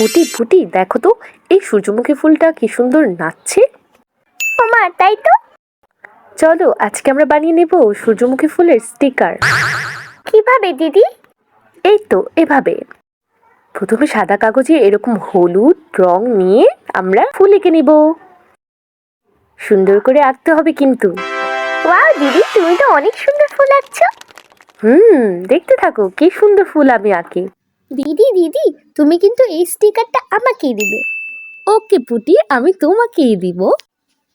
পুটি পুটি, দেখো তো এই সূর্যমুখী ফুলটা কি সুন্দর নাচছে। ওমা, তাই তো। চলো আজকে আমরা বানিয়ে নেব সূর্যমুখী ফুলের স্টিকার। কিভাবে দিদি? এই তো এভাবে। প্রথমে সাদা কাগজে এরকম হলুদ রং নিয়ে আমরা ফুল এঁকে নিব। সুন্দর করে আঁকতে হবে কিন্তু। ওয়াও দিদি, তুমি তো অনেক সুন্দর ফুল আঁকছো। দেখতে থাকো কি সুন্দর ফুল আমি আঁকি। দিদি দিদি, তুমি কিন্তু এই স্টিকারটা আমাকেই দিবে। ওকে পুটি, আমি তোমাকেই দিব।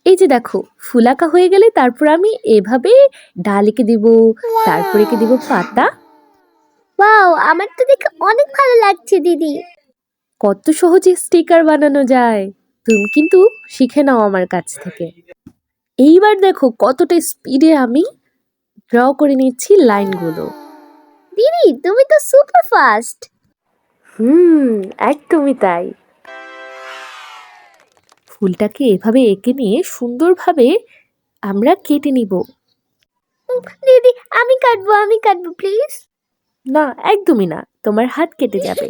এই যে দেখো, ফুল আঁকা হয়ে গেলে তারপর আমি এভাবে ডাল এঁকে দিব, তারপর এঁকে দিব পাতা। ওয়াও, আমার তো দেখে অনেক ভালো লাগছে দিদি। কত সহজে স্টিকার বানানো যায়, তুমি কিন্তু শিখে নাও আমার কাছ থেকে। এইবার দেখো কতটা স্পিডে আমি ড্র করে নিচ্ছি লাইনগুলো। দিদি, তুমি তো সুপার ফাস্ট। একদমই তাই। ফুলটাকে এভাবে এঁকে নিয়ে সুন্দরভাবে আমরা কেটে নিব। দিদি, আমি কাটবো প্লিজ। না, একদমই না, তোমার হাত কেটে যাবে।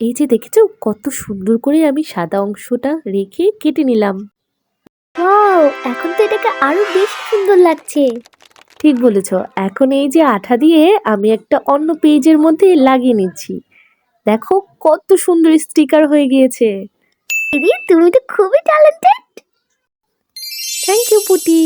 এই যে দেখেছো কত সুন্দর করে আমি সাদা অংশটা রেখে কেটে নিলাম। ওয়াও, এখন তো এটাকে আরো বেশি সুন্দর লাগছে। ঠিক বলেছ। এখন এই যে আঠা দিয়ে আমি একটা অন্য পেজের মধ্যে লাগিয়ে নিচ্ছি। দেখো কত সুন্দর স্টিকার হয়ে গিয়েছে। দিদি, তুমি তো খুবই ট্যালেন্টেড। থ্যাংক ইউ পুটি।